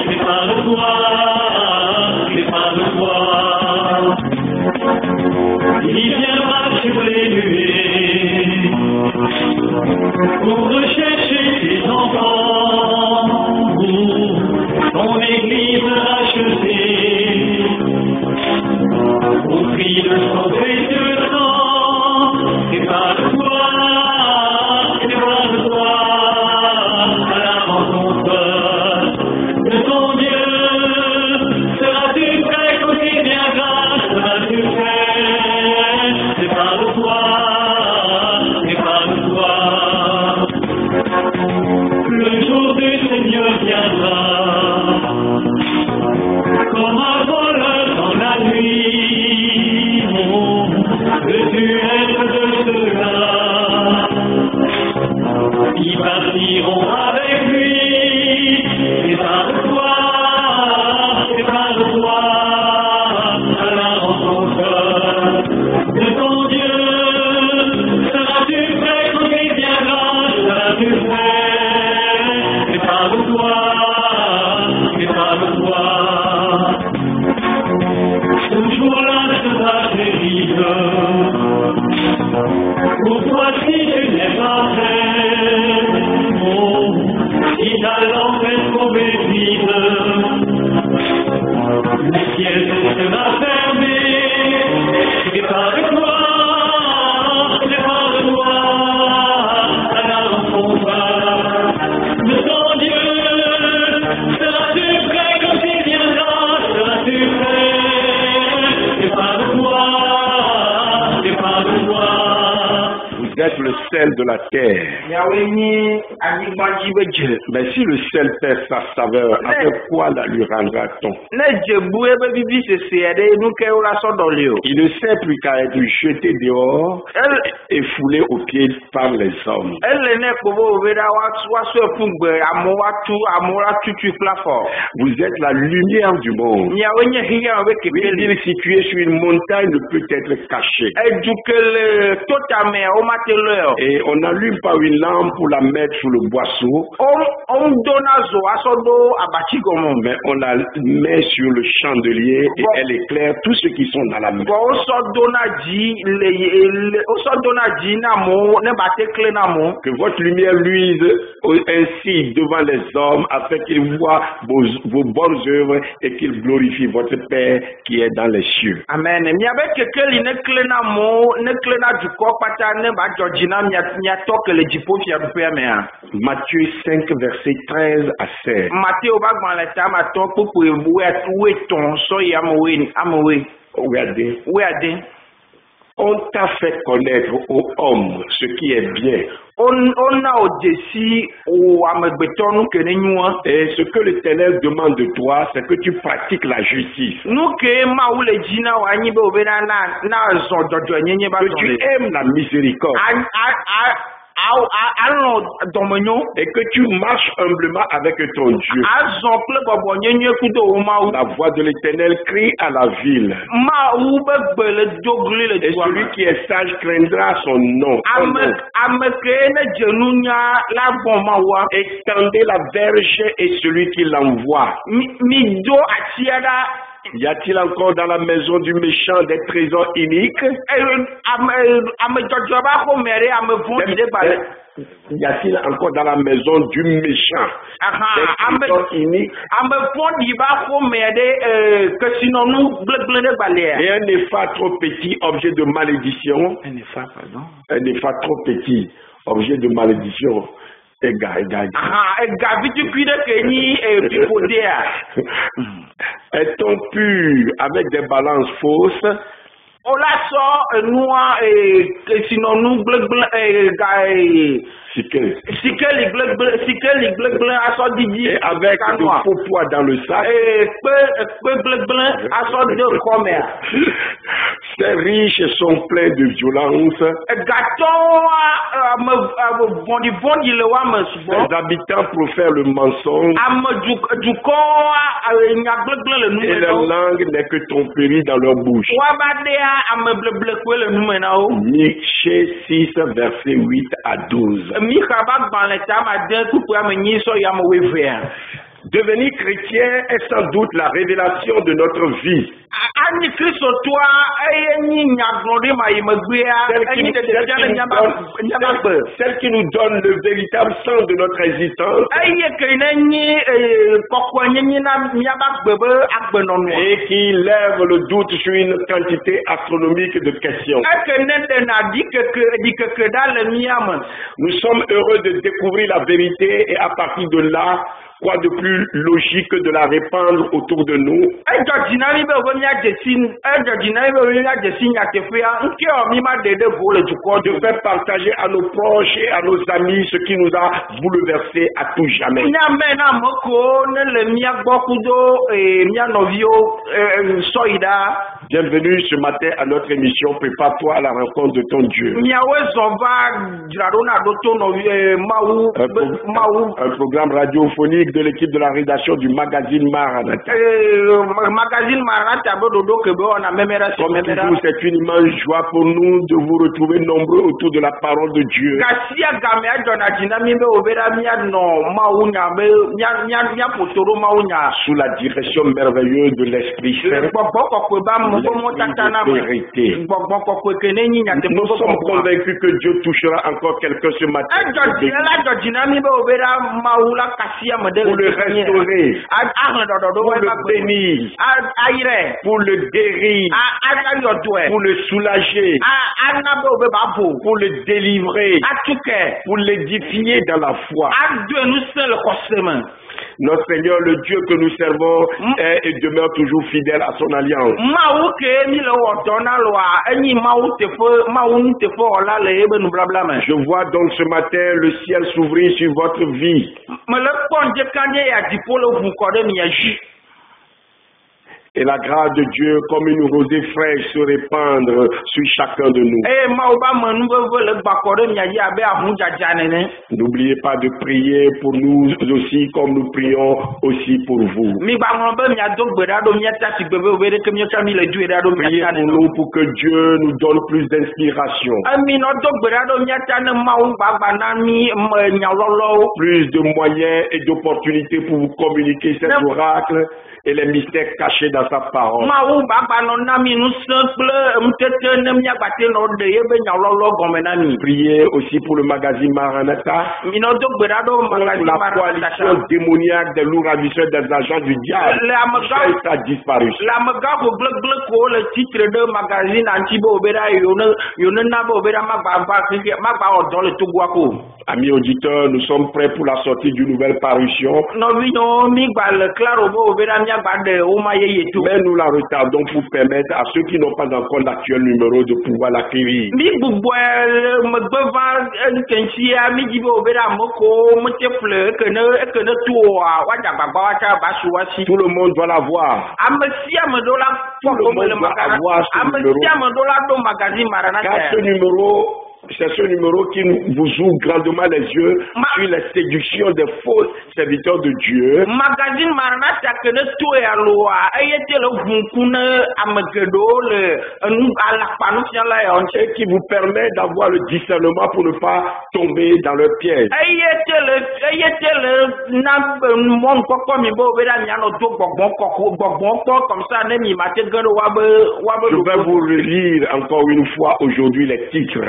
mais pas de toi, mais pas de toi. Il viendra sur les nuées pour rechercher ses enfants. Ton église rachetée au prix de son précieux sang. C'est pas de toi, c'est pas de toi, à la rencontre de ton Dieu. Seras-tu prêt côté bien grâce, seras-tu prêt? C'est pas de toi, c'est pas de toi. Le jour du Seigneur viendra comme un voleur dans la nuit. Veux-tu être de ceux-là qui partiront avec lui? C'est pas de toi, c'est pas de toi, à la rencontre de ton Dieu. Seras-tu prêt quand il viendra? Seras-tu prêt? C'est pas de toi, c'est pas de toi. Ce jour-là sera terrible. Pour toi si tu n'es pas prêt, si ta lampe est trop vide, le ciel sera fermé. C'est pas de toi, c'est pas de toi, à la rencontre de ton Dieu. Seras-tu prêt quand il viendra? Seras-tu prêt? C'est pas de toi, c'est pas de toi. Vous êtes le sel de la terre. Mais si le sel perd sa saveur, avec quoi la lui rendra-t-on? Il ne sert plus qu'à être jeté dehors et foulé aux pieds par les hommes. Vous êtes la lumière du monde. Une ville située sur une montagne ne peut être cachée. Et on n'allume pas une lampe pour la mettre sous le boisseau, mais on la met sur le chandelier et elle éclaire tous ceux qui sont dans la maison. Que votre lumière luise ainsi devant les hommes afin qu'ils voient vos bonnes œuvres et qu'ils glorifient votre Père qui est dans les cieux. Amen. Matthieu 5, verset 13 à 16. Regardez. On t'a fait connaître aux hommes ce qui est bien. Et ce que l'Éternel demande de toi, c'est que tu pratiques la justice. Que tu aimes la miséricorde. Et que tu marches humblement avec ton Dieu. La voix de l'Éternel crie à la ville. Et celui qui est sage craindra son nom. Étendez la verge et celui qui l'envoie. Y a-t-il encore dans la maison du méchant des trésors iniques? Y a-t-il encore dans la maison du méchant des trésors iniques? Et un épha trop petit, objet de malédiction. Un épha trop petit, objet de malédiction. Est-on pur avec des balances fausses? Et avec de faux poids dans le sac. Ces riches sont pleins de violence. Les habitants profèrent le mensonge. Et leur langue n'est que tromperie dans leur bouche. Michée 6, verset 8 à 12. Devenir chrétien est sans doute la révélation de notre vie. Celle qui nous donne le véritable sens de notre existence et qui lève le doute sur une quantité astronomique de questions. Nous sommes heureux de découvrir la vérité et à partir de là, quoi de plus logique que de la répandre autour de nous? De faire partager à nos proches et à nos amis ce qui nous a bouleversés à tout jamais. Bienvenue ce matin à notre émission Prépare-toi à la rencontre de ton Dieu. Un programme radiophonique de l'équipe de la rédaction du magazine Maranatha. Comme toujours, c'est une immense joie pour nous de vous retrouver nombreux autour de la parole de Dieu. Sous la direction merveilleuse de l'Esprit Saint. Vérité. Nous sommes convaincus que Dieu touchera encore quelqu'un ce matin pour le restaurer, pour le bénir, pour le guérir, pour le soulager, pour le délivrer, pour l'édifier dans la foi. Notre Seigneur, le Dieu que nous servons, est et demeure toujours fidèle à son alliance. Je vois donc ce matin le ciel s'ouvrir sur votre vie. Et la grâce de Dieu, comme une rosée fraîche, se répandre sur chacun de nous. N'oubliez pas de prier pour nous aussi, comme nous prions aussi pour vous. Priez pour nous pour que Dieu nous donne plus d'inspiration. Plus de moyens et d'opportunités pour vous communiquer cet oracle et les mystères cachés dans sa parole. Priez aussi pour le magazine Maranatha, pour la coalition démoniaque des loups ravisseurs des agents du diable, jusqu'à sa disparition. Amis auditeurs, nous sommes prêts pour la sortie d'une nouvelle parution. Mais nous la retardons pour permettre à ceux qui n'ont pas encore l'actuel numéro de pouvoir l'acquérir. Tout le monde doit l'avoir. Tout le monde doit avoir ce numéro. Car ce numéro, c'est ce numéro qui vous ouvre grandement les yeux sur les séductions des faux serviteurs de Dieu. Et qui vous permet d'avoir le discernement pour ne pas tomber dans le piège. Je vais vous relire encore une fois aujourd'hui les titres.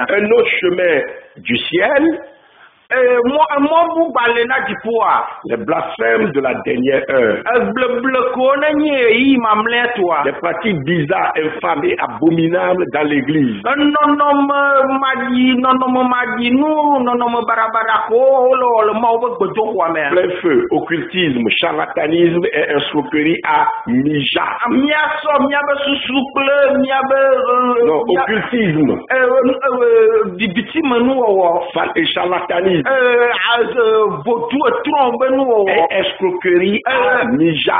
Un autre chemin du ciel. Les blasphèmes de la dernière heure. Les pratiques bizarres, infâmes et abominables dans l'église. Plein feu, occultisme, charlatanisme et escroquerie à Mija. Non, occultisme. Et charlatanisme. Et escroquerie à Mija.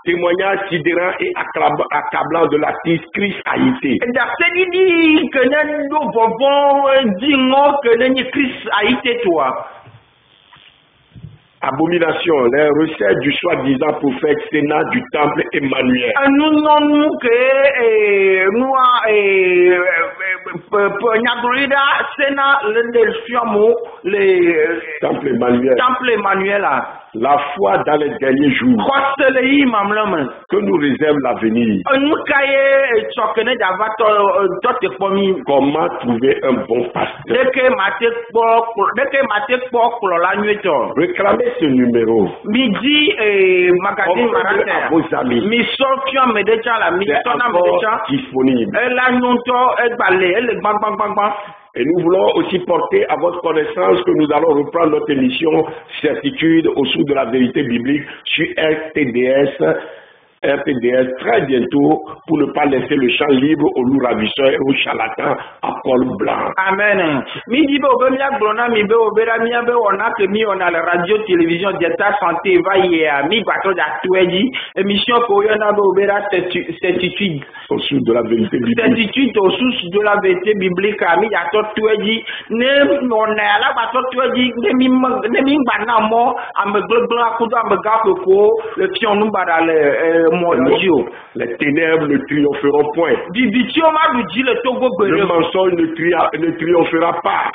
Témoignage sidérant et accablant de l'artiste Chris Haïté. Abomination, les recettes du soi-disant prophète Sénat du temple Emmanuel. Temple Emmanuel. La foi dans les derniers jours. Que nous réserve l'avenir. Comment trouver un bon pasteur. Réclamez ce numéro. À vos amis. C'est encore disponible. Et nous voulons aussi porter à votre connaissance que nous allons reprendre notre émission Certitude au sous de la vérité biblique sur RTDS très bientôt pour ne pas laisser le champ libre aux loups ravisseurs et aux charlatans à col blanc. Amen. On a la radio télévision d'état santé émission certitude au sous de la vérité biblique. Certitude au sous de la vérité biblique les ténèbres ne triompheront point. Le mensonge ne triomphera pas.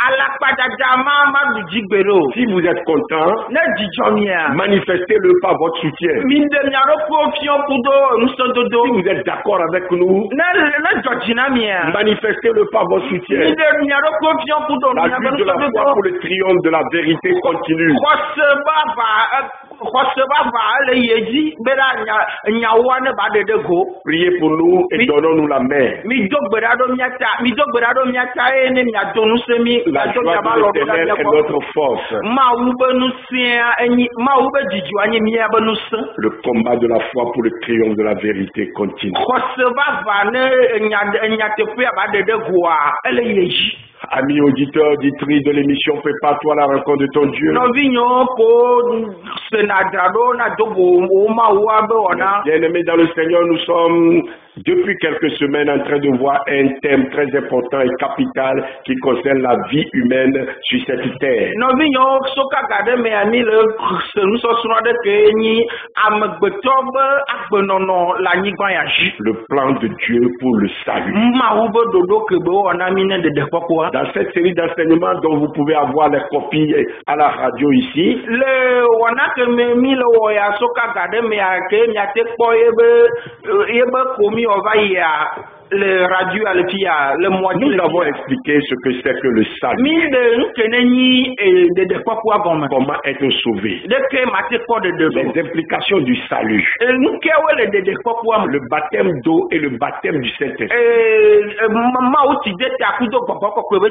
Si vous êtes content, manifestez-le par votre soutien. Si vous êtes d'accord avec nous, manifestez-le par votre soutien. La lutte de la foi pour le triomphe de la vérité continue. Priez pour nous et donnons-nous la main. La joie de l'Éternel est notre force. Le combat de la foi pour le triomphe de la vérité continue. Amis auditeurs, auditrices de l'émission Prépare-toi à la rencontre de ton Dieu. Bien-aimés dans le Seigneur, nous sommes depuis quelques semaines en train de voir un thème très important et capital qui concerne la vie humaine sur cette terre. Le plan de Dieu pour le salut. Dans cette série d'enseignements dont vous pouvez avoir les copies à la radio ici, nous avons expliqué ce que c'est que le salut. Comment être sauvé. Les implications du salut. Le baptême d'eau et le baptême du Saint-Esprit.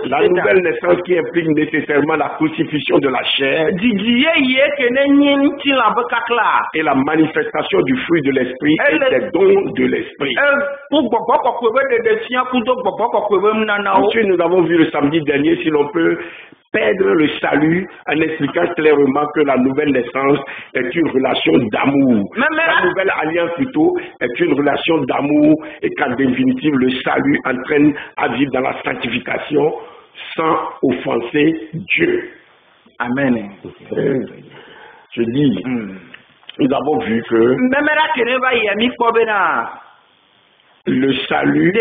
La nouvelle naissance qui implique nécessairement la crucifixion de la chair et la manifestation du fruit de l'esprit et des dons de l'esprit. Ensuite, nous avons vu le samedi dernier, si l'on peut perdre le salut en expliquant clairement que la nouvelle naissance est une relation d'amour. La nouvelle alliance plutôt est une relation d'amour et qu'en définitive le salut entraîne à vivre dans la sanctification sans offenser Dieu. Amen. Je dis, nous avons vu que le salut,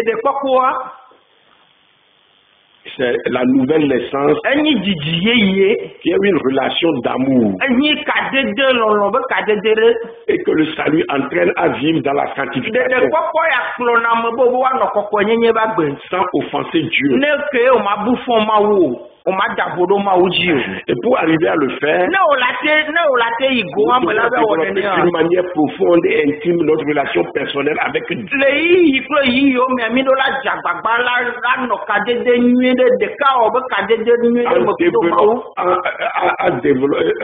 c'est la nouvelle naissance qui est une relation d'amour et que le salut entraîne à vivre dans la sanctification sans offenser Dieu. Et pour arriver à le faire, d'une manière profonde et intime notre relation personnelle avec Dieu.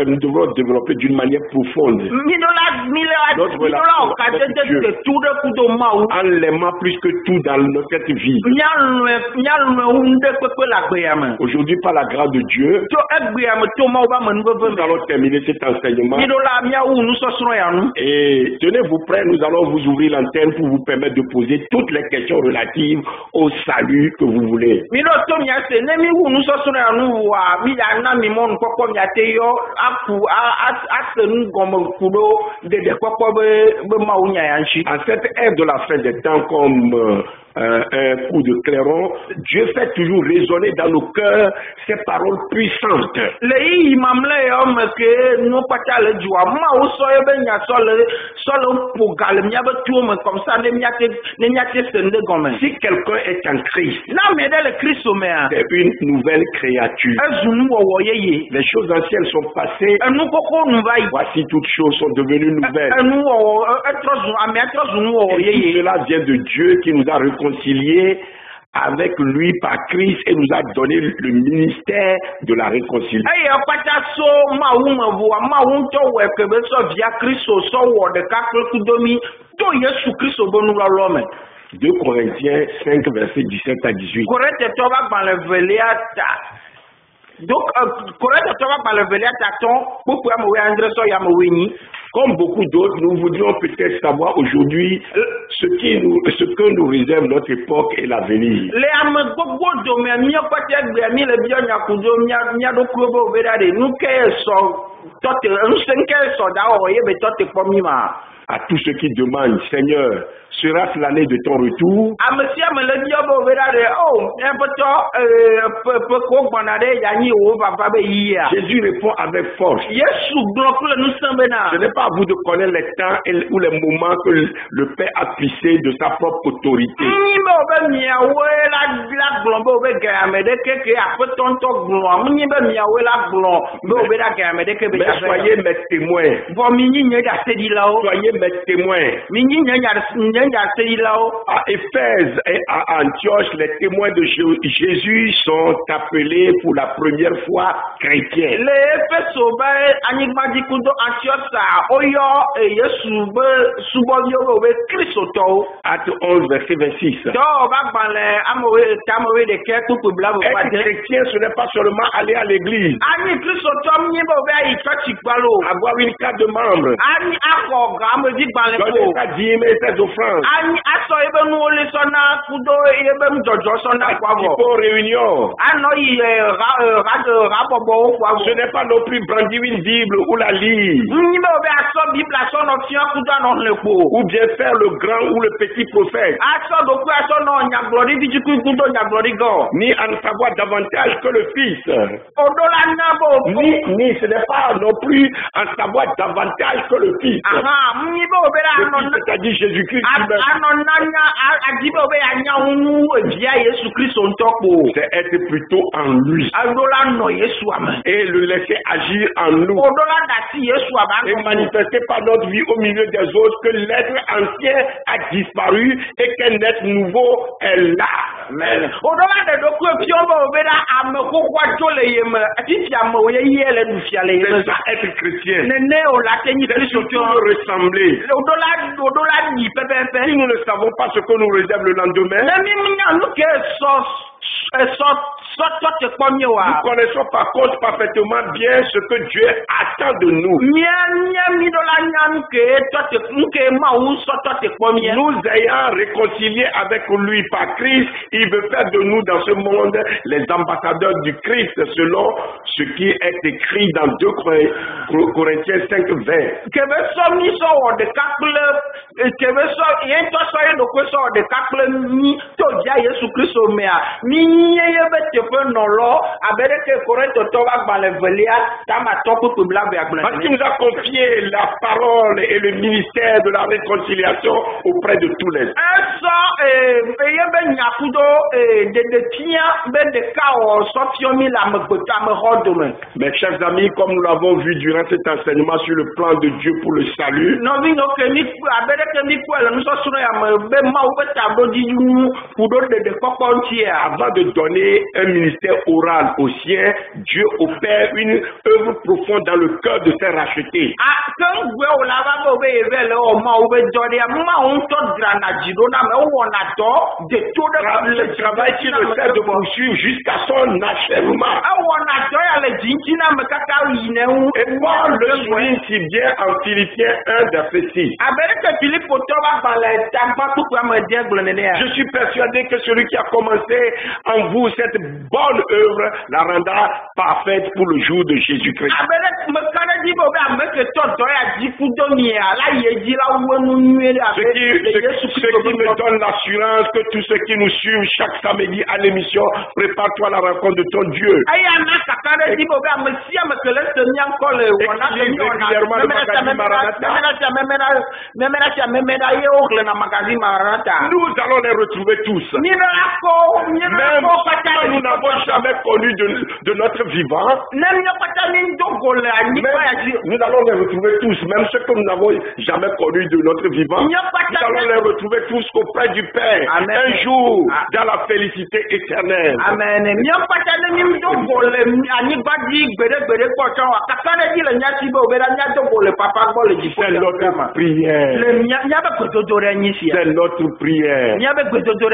Nous devons développer d'une manière profonde notre relation avec Dieu, en l'aimant plus que tout dans notre vie. Aujourd'hui, par la grâce de Dieu, nous allons terminer cet enseignement. Et tenez-vous prêts, nous allons vous ouvrir l'antenne pour vous permettre de poser toutes les questions relatives au salut que vous voulez. En cette ère de la fin des temps, comme un coup de clairon, Dieu fait toujours résonner dans nos cœurs ces paroles puissantes. Si quelqu'un est en Christ, c'est une nouvelle créature. Les choses anciennes sont passées. Voici toutes choses sont devenues nouvelles. Et cela vient de Dieu qui nous a réconciliés avec lui par Christ et nous a donné le ministère de la réconciliation. 2 Corinthiens 5, versets 17 à 18. Comme beaucoup d'autres, nous voudrions peut-être savoir aujourd'hui ce que nous réserve notre époque et l'avenir. À tous ceux qui demandent, Seigneur, sera-ce l'année de ton retour? Jésus répond avec force. Ce n'est pas à vous de connaître les temps ou les moments que le Père a fixé de sa propre autorité. Mais soyez mes témoins. Soyez mes témoins. À Éphèse et à Antioche, les témoins de Jésus sont appelés pour la première fois chrétiens. Acte 11, verset 26. Être chrétien, ce n'est pas seulement aller à l'église, avoir une carte de membre, donner sa dîme et ses offrandes, participer aux réunions. Ce n'est pas non plus brandir une Bible ou la lire, ou bien faire le grand ou le petit prophète, ni en savoir davantage que le Fils, ni ce n'est pas non plus en savoir davantage que le Fils. C'est-à-dire Jésus-Christ. C'est être plutôt en lui et le laisser agir en nous et manifester par notre vie au milieu des autres que l'être ancien a disparu et qu'un être nouveau est là. Amen. C'est ça être chrétien. C'est surtout ressembler. Si nous ne savons pas ce que nous réserve le lendemain, nous connaissons par contre parfaitement bien ce que Dieu attend de nous. Nous ayant réconciliés avec lui par Christ, il veut faire de nous dans ce monde les ambassadeurs du Christ selon ce qui est écrit dans 2 Corinthiens 5, 20. Parce qu'il nous a confié la parole et le ministère de la réconciliation auprès de tous les hommes. Mes chers amis, comme nous l'avons vu durant cet enseignement sur le plan de Dieu pour le salut, avant de donner un ministère oral aux siens, Dieu opère une œuvre profonde dans le cœur de ses rachetés. Le travail qui ne cesse de poursuivre jusqu'à son achèvement. Et Paul le souligne si bien en Philippiens 1, verset 6. Je suis persuadé que celui qui a commencé en vous cette bonne œuvre la rendra parfaite pour le jour de Jésus-Christ. Ce qui me donne l'assurance que tous ceux qui nous suivent chaque samedi à l'émission, prépare-toi à la rencontre de ton Dieu. Nous allons les retrouver tous. Même si nous n'avons jamais connu de notre vivant, nous allons les retrouver tous. Même ceux que nous n'avons jamais connus de notre vivant, nous allons les retrouver tous auprès du Père. Amen. Un jour, dans la félicité éternelle. Amen. C'est notre prière. C'est notre prière.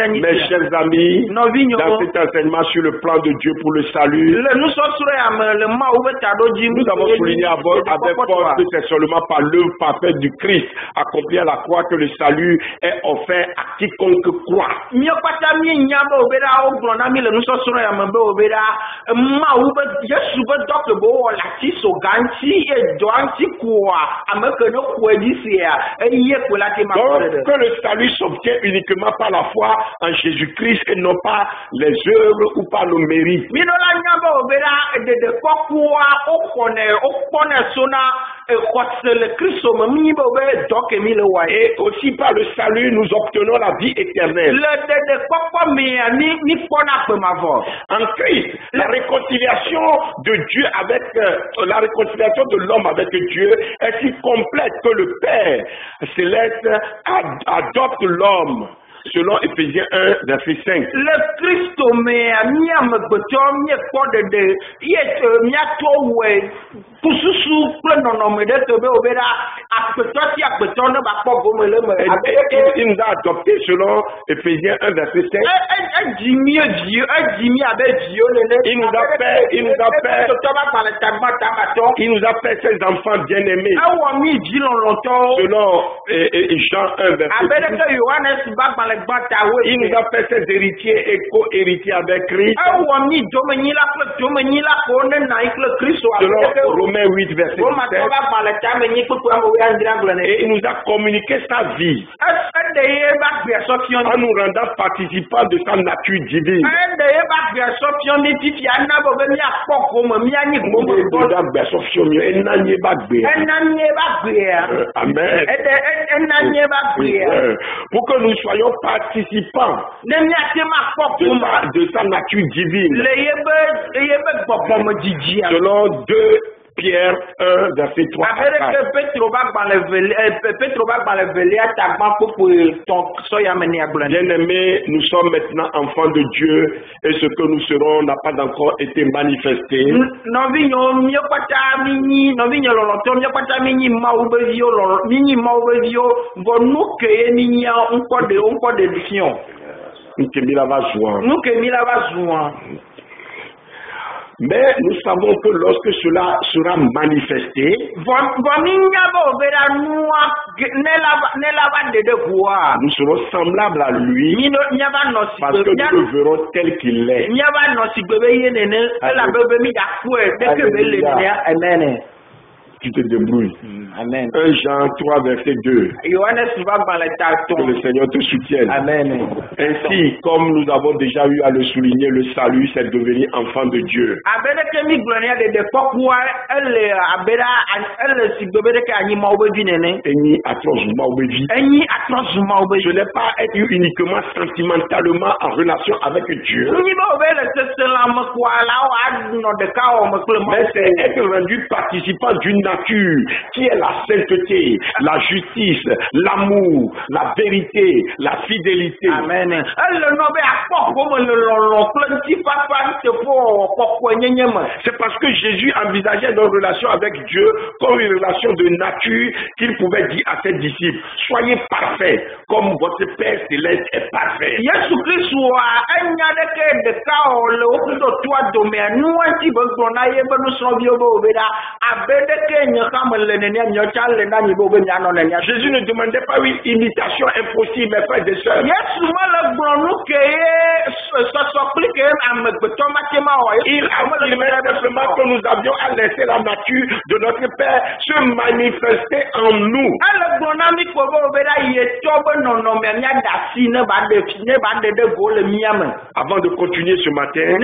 Mes chers amis, dans cet enseignement sur le plan de Dieu pour le salut, nous avons souligné avec force que c'est seulement par l'œuvre parfaite du Christ accompli à la croix que le salut est offert à quiconque croit. Donc, que le salut s'obtient uniquement par la foi en Jésus-Christ et non pas les œuvres ou par nos mérites. Et aussi par le salut, nous obtenons la vie éternelle. En Christ, la réconciliation de Dieu avec la réconciliation de l'homme avec Dieu est si complète que le Père céleste adopte l'homme. Selon Éphésiens 1, verset 5. Le Christ il nous a adoptés selon Éphésiens 1, verset 5. Il nous a fait ses enfants bien-aimés. Selon Jean 1, verset 5. Il nous a fait ses héritiers et co-héritiers avec Christ. Selon Romains 8, verset 17. Et il nous a communiqué sa vie en nous rendant participants de sa nature divine. Amen. Pour que nous soyons participants de sa nature divine. Selon 2 Pierre 1, verset 3 à 4. Bien-aimés, nous sommes maintenant enfants de Dieu et ce que nous serons n'a pas encore été manifesté. Mais nous savons que lorsque cela sera manifesté, nous serons semblables à lui parce que nous le verrons tel qu'il est. Tu te débrouilles. Amen. 1 Jean 3, verset 2. Que le Seigneur te soutienne. Amen. Ainsi, comme nous avons déjà eu à le souligner, le salut, c'est devenir enfant de Dieu. Ce n'est pas être uniquement sentimentalement en relation avec Dieu, mais c'est être rendu participant d'une nature, qui est la sainteté, la justice, l'amour, la vérité, la fidélité. Amen. C'est parce que Jésus envisageait notre relation avec Dieu comme une relation de nature qu'il pouvait dire à ses disciples, soyez parfaits comme votre Père céleste est parfait. Jésus ne demandait pas une imitation impossible, mes frères et sœurs. Il affirmait simplement que nous avions à laisser la nature de notre Père se manifester en nous. Avant de continuer ce matin,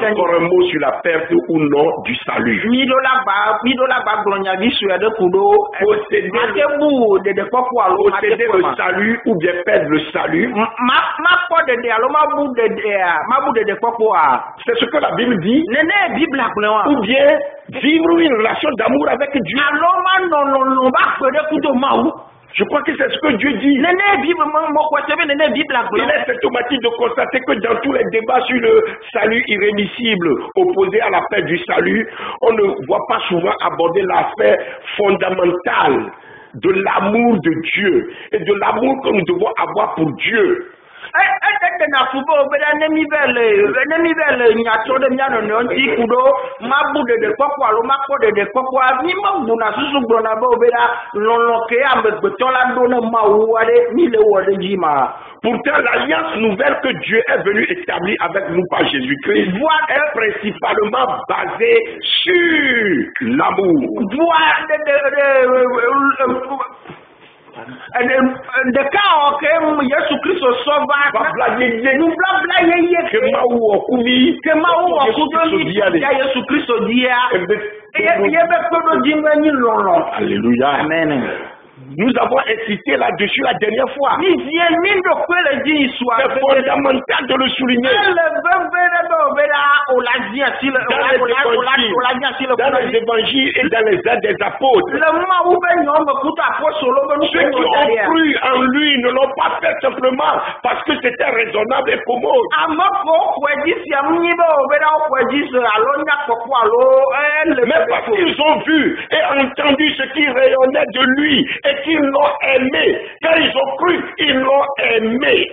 encore un mot sur la perte ou non du salut. Posséder le salut ou bien perdre le salut, c'est ce que la Bible dit, ou bien vivre une relation d'amour avec Dieu. Je crois que c'est ce que Dieu dit. Il est symptomatique de constater que dans tous les débats sur le salut irrémissible opposé à la paix du salut, on ne voit pas souvent aborder l'aspect fondamental de l'amour de Dieu et de l'amour que nous devons avoir pour Dieu. Pourtant, l'alliance nouvelle que Dieu est venu établir avec nous par Jésus-Christ est principalement basée sur l'amour. Alléluia. Amen. Nous avons insisté là-dessus la dernière fois. C'est fondamental de le souligner. Dans les évangiles et dans les actes des apôtres, ceux qui ont cru en lui ne l'ont pas fait simplement parce que c'était raisonnable et commode. Mais parce qu'ils ont vu et entendu ce qui rayonnait de lui et qu'ils l'ont aimé. Quand ils ont cru, ils l'ont aimé.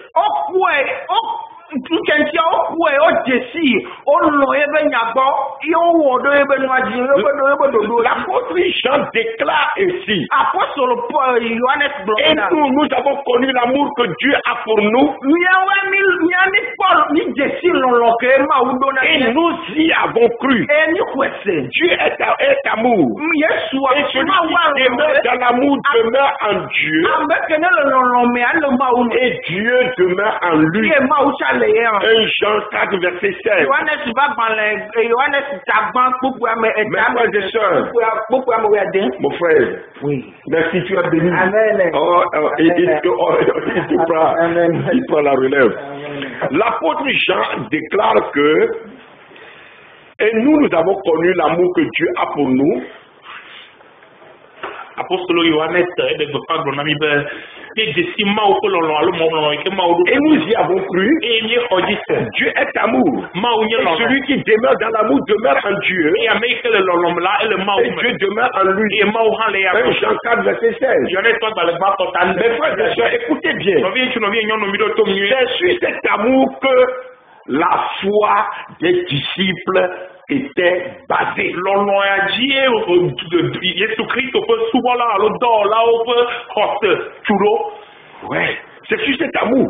L'apôtre Jean déclare ainsi. Et nous avons connu l'amour que Dieu a pour nous. Et nous y avons cru. Dieu est amour. Et celui qui demeure dans l'amour demeure en Dieu. Et Dieu demeure en lui. 1 Jean 4, verset 16. Mes frères et sœurs, mon frère, merci, tu as béni. Il prend la relève. L'apôtre Jean déclare que, et nous avons connu l'amour que Dieu a pour nous. Apostolo Yohanes et nous y avons cru. Dieu est amour. Et celui qui demeure dans l'amour demeure en Dieu. Et Dieu demeure en lui. 1 Jean 4, verset 16. Mes frères et sœurs, écoutez bien. C'est sur cet amour que la foi des disciples était basée. Ouais, c'est sur cet amour.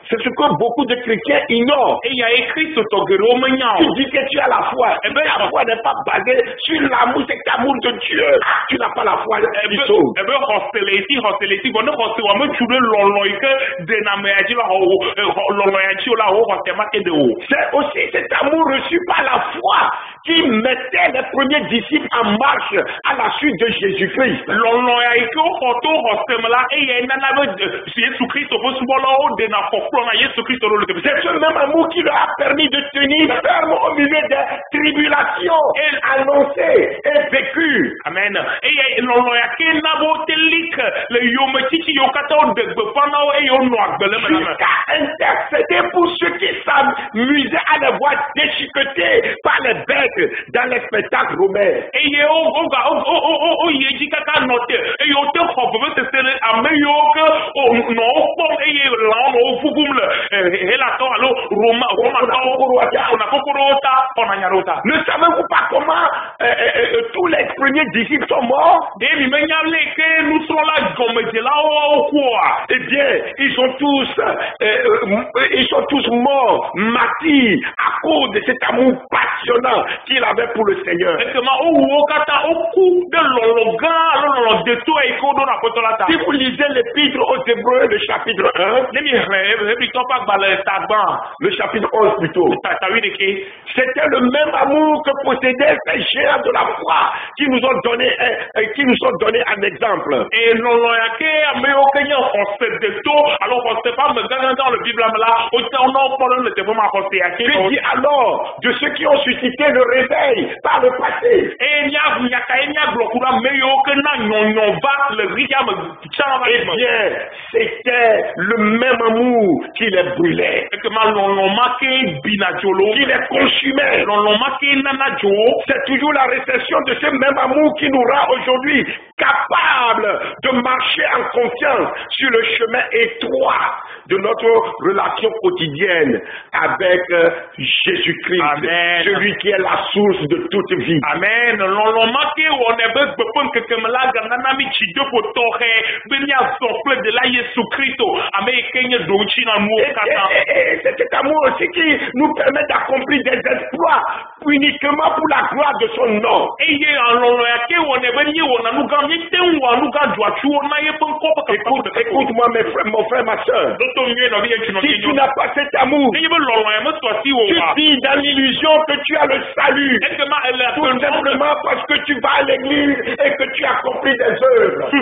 C'est ce que beaucoup de chrétiens ignorent. Tu dis que tu as la foi. Mais la foi n'est pas basée sur l'amour, cet amour de Dieu. Tu n'as pas la foi qui sauve. C'est aussi cet amour reçu par la foi qui mettait les premiers disciples en marche à la suite de Jésus-Christ. C'est ce même amour qui leur a permis de tenir ferme au milieu des tribulations annoncées et vécues. Amen. Jusqu'à intercéder pour ceux qui s'amusaient à les voir déchiquetés par les bêtes dans les spectacles romains. Ne savez-vous pas comment tous les premiers disciples sont morts? Eh bien, ils sont tous morts, martyrs, à cause de cet amour passionnant qu'il avait pour le Seigneur. Si vous lisez l'épître aux Hébreux, le chapitre 1, le chapitre 11 plutôt, c'était le même amour que possédaient ces géants de la foi qui nous ont donné un exemple. Et que dit alors de ceux qui ont suscité le réveil par le passé? Eh bien, c'était le même amour qui les brûlait, qui les consumait. C'est toujours la récession de ce même amour qui nous rend aujourd'hui capables de marcher en confiance sur le chemin étroit de notre relation quotidienne avec Jésus-Christ, celui qui est la source de toute vie. Amen. Et c'est cet amour aussi qui nous permet d'accomplir des exploits uniquement pour la gloire de son nom. Écoute-moi mon frère, ma soeur. Si tu n'as pas cet amour, tu vis dans l'illusion que tu as le salut, tout simplement parce que tu vas à l'église et que tu accomplis des œuvres. Tu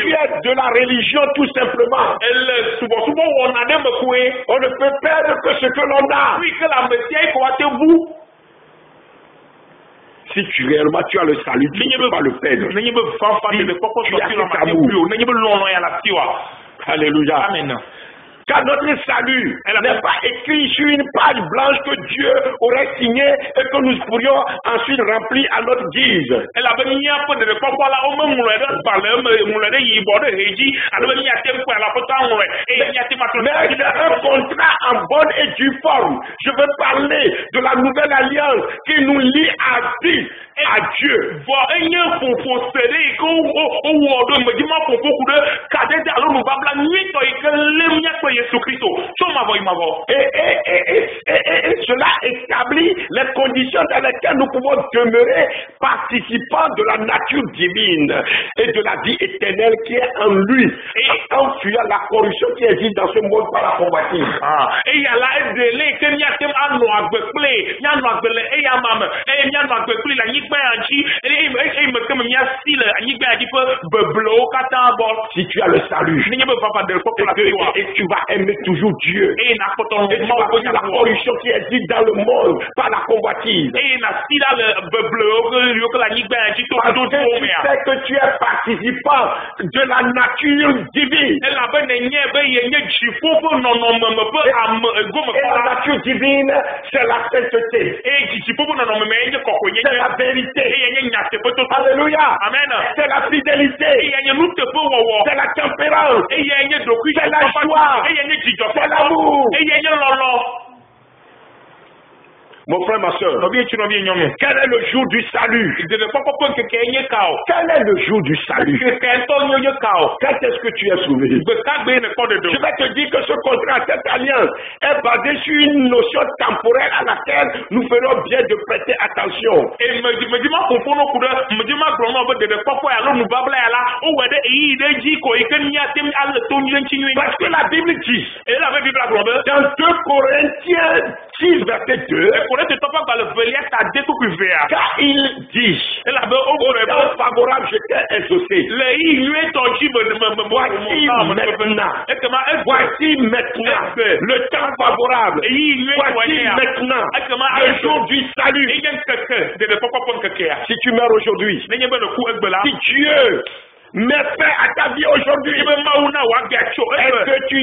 es de la religion tout simplement. On ne peut perdre que ce que l'on a. Si réellement tu as le salut, tu ne peux pas le perdre. Tu as cet amour. Alléluia. Amen. Car notre salut n'est pas écrit sur une page blanche que Dieu aurait signée et que nous pourrions ensuite remplir à notre guise. Mais c'est un contrat en bonne et due forme. Je veux parler de la nouvelle alliance qui nous lie à vie, à Dieu. Et cela établit les conditions dans lesquelles nous pouvons demeurer participants de la nature divine et de la vie éternelle qui est en lui, en fuyant la corruption qui existe dans ce monde par la convoitise. Si tu as le salut et tu vas aimer toujours Dieu et tu vas fuir la corruption qui existe dans le monde par la convoitise, parce que tu es participant de la nature divine. Et la nature divine, c'est la sainteté, c'est la vérité. Alléluia. Amen. C'est la fidélité, c'est la tempérance, c'est la joie, c'est l'amour. Mon frère, ma soeur, quel est le jour du salut? Quel est le jour du salut? Quand est-ce que tu es sauvé? Je vais te dire que ce contrat, cette alliance est basée sur une notion temporelle à laquelle nous ferons bien de prêter attention. Parce que la Bible dit, dans 2 Corinthiens 6, verset 2, car il dit, au temps favorable, j'étais exaucé. Voici maintenant le temps favorable. Voici maintenant le jour du salut. Si tu meurs aujourd'hui, si Dieu met fin à ta vie aujourd'hui, est-ce que tu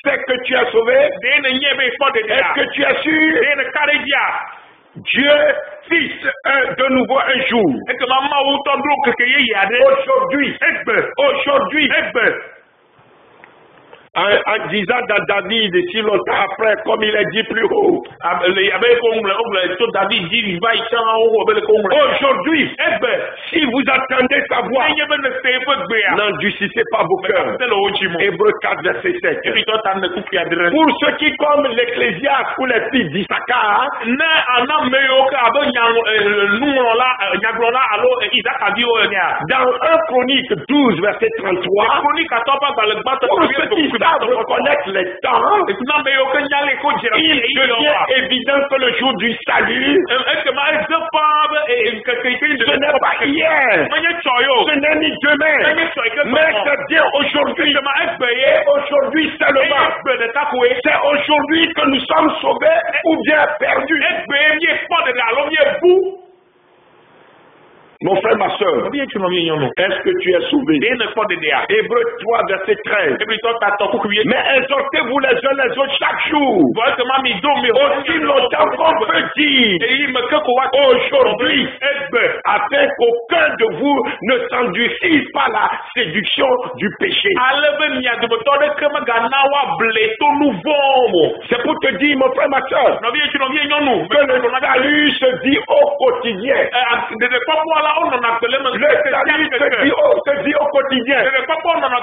sais que tu es sauvé? Est-ce que tu es sûr? Dieu fixe de nouveau un jour. Aujourd'hui, en disant dans David, si longtemps après, comme il est dit plus haut. Aujourd'hui, si vous attendez sa voix, n'endurcissez pas vos cœurs. Hébreux 4, verset 7. Pour ceux qui, comme l'Ecclésiaste ou les fils d'Issachar, dans 1 Chronique 12, verset 33, pour ceux qui reconnaître les temps, il devient évident que le jour du salut, ce n'est pas hier, ce n'est ni demain, mais c'est bien aujourd'hui. Aujourd'hui seulement. C'est aujourd'hui que nous sommes sauvés ou bien perdus. Mon frère, ma soeur, est-ce que tu es sauvé? Hébreux 3, verset 13. Mais exhortez-vous les uns les autres chaque jour. Aussi longtemps qu'on peut dire aujourd'hui, afin qu'aucun de vous ne s'endurcisse par la séduction du péché. C'est pour te dire, mon frère, ma soeur, que le salut se dit au quotidien. Le salut se dit au quotidien.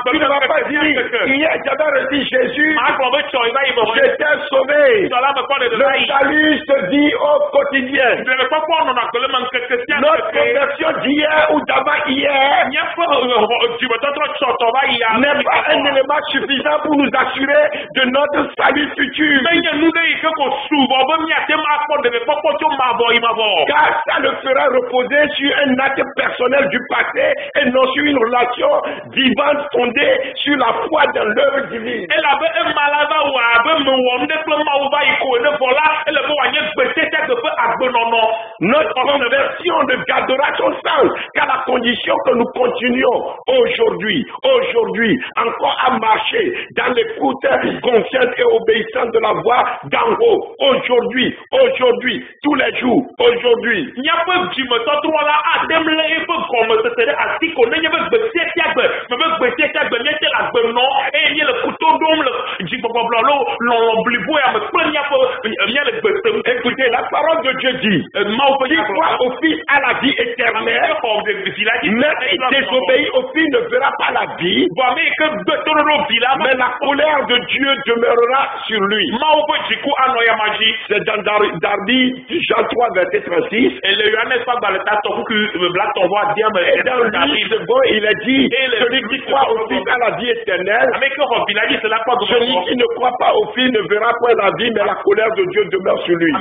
Tu ne vas pas dire, hier j'avais reçu Jésus, j'étais sauvé. Le salut se dit au quotidien. Notre conversion d'hier ou d'avant-hier n'est pas un élément suffisant pour nous assurer de notre salut futur. Car ça le fera reposer sur un acte personnel du passé et non sur une relation divine fondée sur la foi dans l'œuvre divine. Notre conversion ne gardera son sens qu'à la condition que nous continuions aujourd'hui encore à marcher dans l'écoute consciente et obéissante de la voix d'en haut. Aujourd'hui, tous les jours, aujourd'hui. Écoutez, la parole de Dieu dit, qui croit au Fils à la vie éternelle, mais qui désobéit au Fils ne verra pas la vie, mais la colère de Dieu demeurera sur lui. C'est dans Darby, Jean 3, verset 36. Et dans lui, il est dit, celui qui croit au Fils à la vie éternelle, celui qui ne croit pas au Fils ne verra point la vie, mais la colère de Dieu demeure sur lui.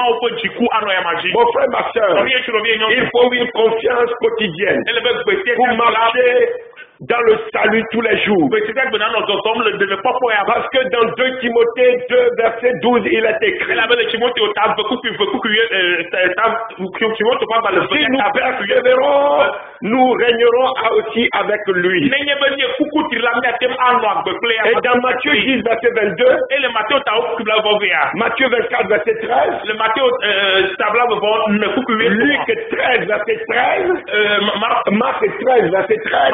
Mon frère, ma soeur, il faut une confiance quotidienne pour marcher dans le salut tous les jours. Parce que dans 2 Timothée 2, verset 12, il est écrit, si nous persévérons, nous régnerons aussi avec lui. Et dans Matthieu 10, verset 22, Matthieu 24, verset 13, Luc 13, verset 13, Marc 13, verset 13,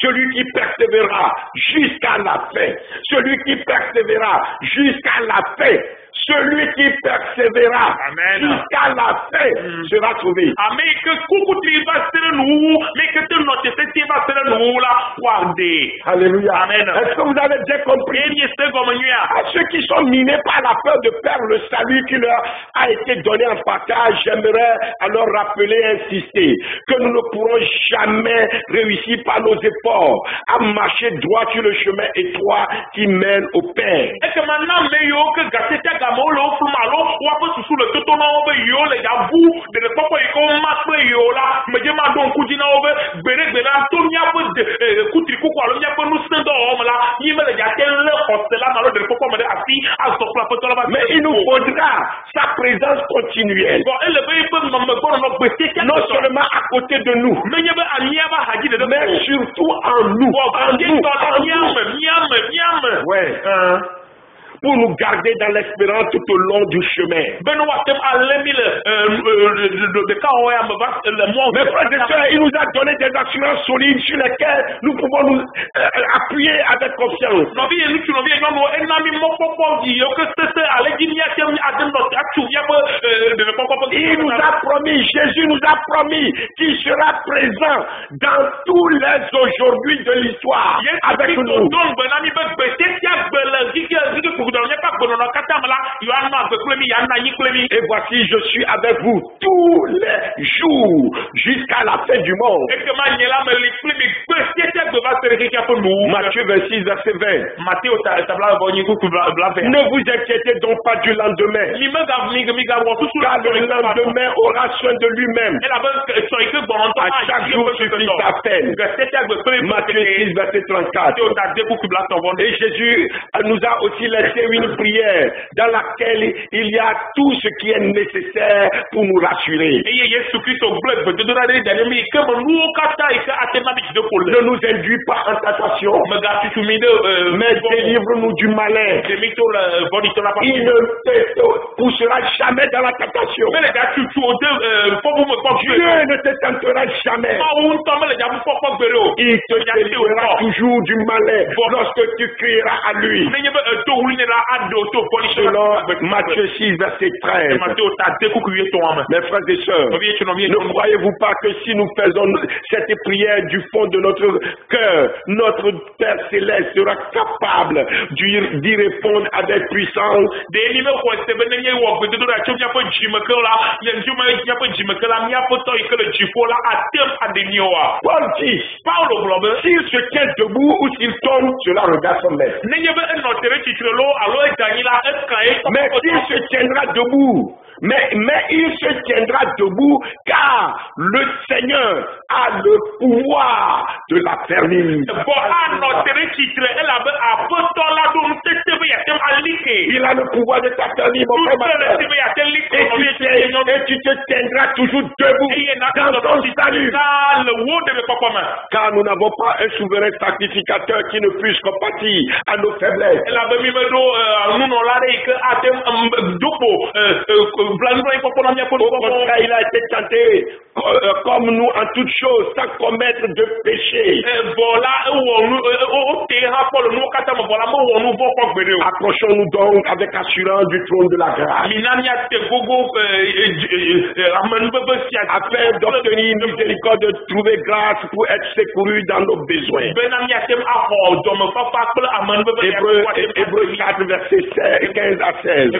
Celui qui persévérera jusqu'à la fin. Celui qui persévérera jusqu'à la fin. Celui qui persévérera jusqu'à la fin sera sauvé. Alléluia. Est-ce que vous avez bien compris? À ceux qui sont minés par la peur de perdre le salut qui leur a été donné en partage, j'aimerais alors rappeler et insister que nous ne pourrons jamais réussir par nos efforts à marcher droit sur le chemin étroit qui mène au Père. Mais il nous faudra sa présence continuelle. Non seulement à côté de nous, mais surtout en nous. Ouais. Pour nous garder dans l'espérance tout au long du chemin. Mes frères et sœurs, il nous a donné des assurances solides sur lesquelles nous pouvons nous appuyer avec confiance. Il nous a promis, Jésus nous a promis qu'il sera présent dans tous les aujourd'hui de l'histoire avec nous. Et voici, je suis avec vous tous les jours jusqu'à la fin du monde. Matthieu 26, verset 20. Ne vous inquiétez donc pas du lendemain, car le lendemain aura soin de lui-même. À chaque jour suffit sa peine. Matthieu 6, verset 34. Et Jésus nous a aussi laissé une prière dans laquelle il y a tout ce qui est nécessaire pour nous rassurer. Ne nous induis pas en tentation, mais délivre-nous du malin. Il ne te poussera jamais dans la tentation. Dieu ne te tentera jamais. Il te délivrera toujours du malin lorsque tu crieras à lui. Selon Matthieu 6, verset 13. Mes frères et sœurs, ne croyez-vous pas que si nous faisons cette prière du fond de notre cœur, notre Père Céleste sera capable d'y répondre avec puissance? Paul dit, s'il se tient debout ou s'il tombe, cela regarde son maître. Mais il se tiendra debout. Mais il se tiendra debout car le Seigneur a le pouvoir de l'affermir. Il a le pouvoir de t'affermir, mon frère. Et tu te tiendras toujours debout dans ton salut. Car nous n'avons pas un souverain sacrificateur qui ne puisse compatir à nos faiblesses. Au contraire, il a été tenté comme nous en toutes choses, sans commettre de péché. Approchons-nous donc avec assurance du trône de la grâce, afin d'obtenir miséricorde, de trouver grâce pour être secouru dans nos besoins. Hébreux 4, versets 15 à 16.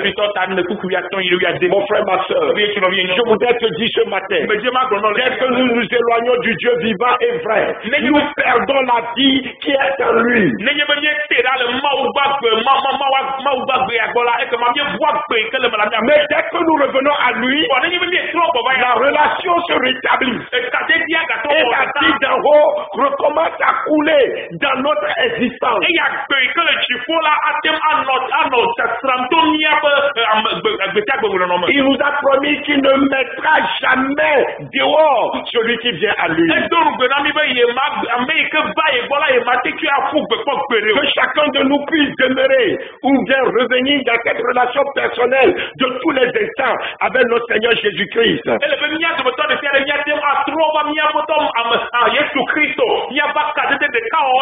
Mon frère, ma soeur, je voudrais te dire ce matin, dès que nous nous éloignons du Dieu vivant et vrai, nous perdons la vie qui est en lui. Mais dès que nous revenons à lui, la relation se rétablit. Et la vie d'en haut recommence à couler dans notre existence. Il nous a promis qu'il ne mettra jamais dehors celui qui vient à lui. Que chacun de nous puisse demeurer ou bien revenir dans cette relation personnelle de tous les instants avec notre Seigneur Jésus-Christ.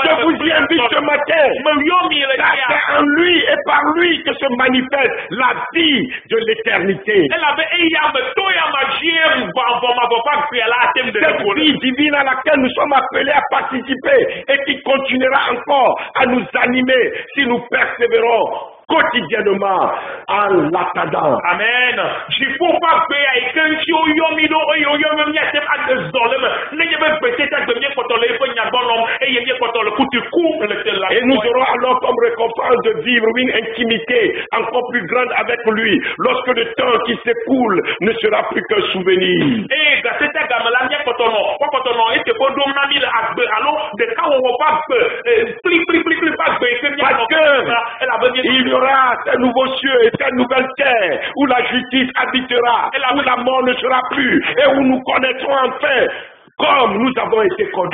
Je vous y invite ce matin. C'est en lui et par lui que se manifeste la vie de l'éternité. Cette vie divine à laquelle nous sommes appelés à participer et qui continuera encore à nous animer si nous persévérons quotidiennement en l'attendant. Amen. Et nous aurons alors comme récompense de vivre une intimité encore plus grande avec lui lorsque le temps qui s'écoule ne sera plus qu'un souvenir. Il y aura ces nouveaux cieux et ces nouvelles terres où la justice habitera, où la mort ne sera plus et où nous connaîtrons enfin comme nous avons été connus.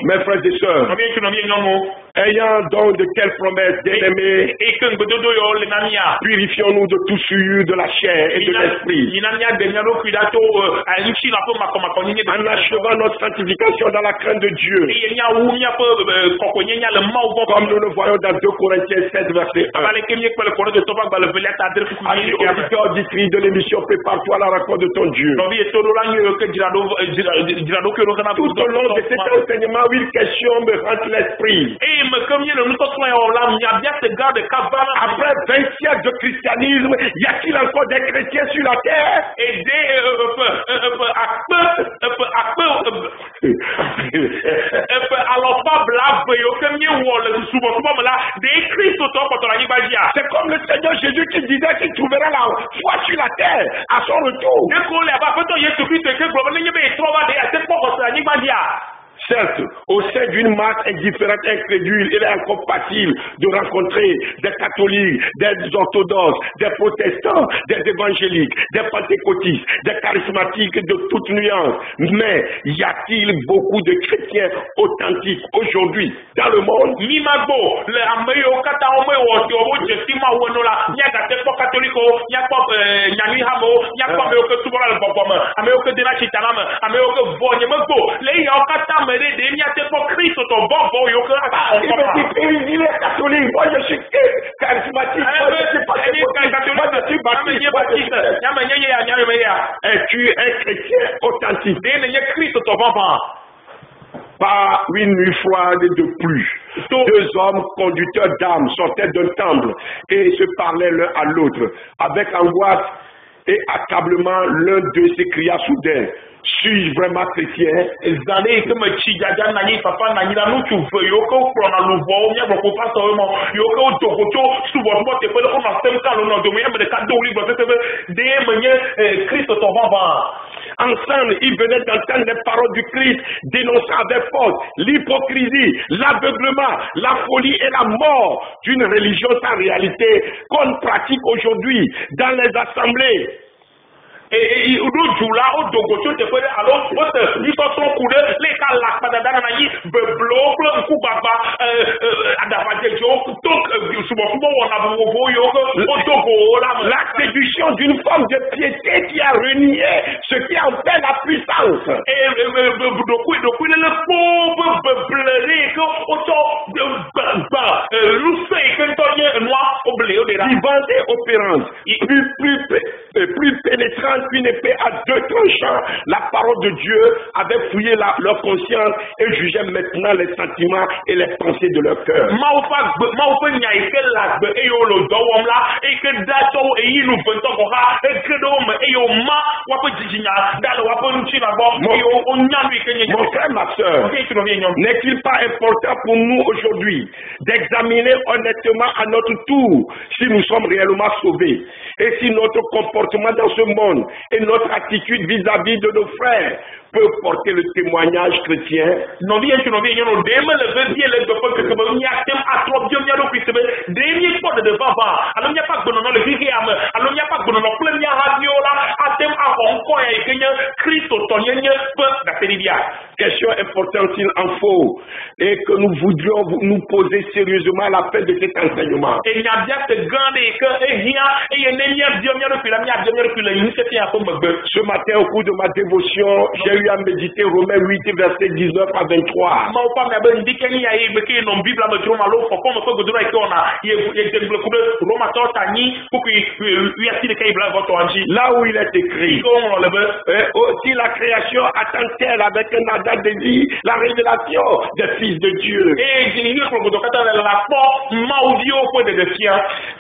Mes frères et sœurs, ayant donc de telles promesses, bien-aimés, purifions-nous de tout souillure de la chair et de l'esprit. En achevant notre sanctification dans la crainte de Dieu. Comme nous le voyons dans 2 Corinthiens 7, verset 1. Auditeur auditrice de l'émission, prépare-toi à la rencontre de ton Dieu. Tout au long de cet enseignement, une question me rentre l'esprit. Après 20 siècles de christianisme, y a-t-il encore des chrétiens sur la terre? C'est comme le Seigneur Jésus qui disait qu'il trouvera la foi sur la terre à son retour. Certes, au sein d'une masse indifférente, incrédule, il est incompatible de rencontrer des catholiques, des orthodoxes, des protestants, des évangéliques, des pentecôtistes, des charismatiques de toutes nuances. Mais y a-t-il beaucoup de chrétiens authentiques aujourd'hui dans le monde? Il est catholique, moi je suis charismatique, es-tu un chrétien authentique? Par une nuit froide de pluie, 2 hommes conducteurs d'âmes sortaient d'un temple et se parlaient l'un à l'autre. Avec angoisse et accablement, l'un d'eux s'écria soudain: suis-je vraiment chrétien? Ensemble, ils venaient d'entendre les paroles du Christ dénonçant avec force l'hypocrisie, l'aveuglement, la folie et la mort d'une religion sans réalité qu'on pratique aujourd'hui dans les assemblées. La séduction d'une forme de piété qui a renié ce qui en fait la puissance. Vivante et opérante, plus pénétrante qu'une épée à 2 tranchants, la parole de Dieu avait fouillé leur conscience et jugeait maintenant les sentiments et les pensées de leur cœur. Mon frère, ma soeur, n'est-il pas important pour nous aujourd'hui d'examiner honnêtement à notre tour si nous sommes réellement sauvés et si notre comportement dans ce monde et notre attitude vis-à-vis de nos frères peut porter le témoignage chrétien? Question importante, il en faut, et que nous voudrions nous poser sérieusement à la fin de cet enseignement. Ce matin, au cours de ma dévotion, j'ai eu à méditer Romains 8, versets 19 à 23. Là où il est écrit, aussi la création attend-elle avec un ardent désir la révélation des fils de Dieu.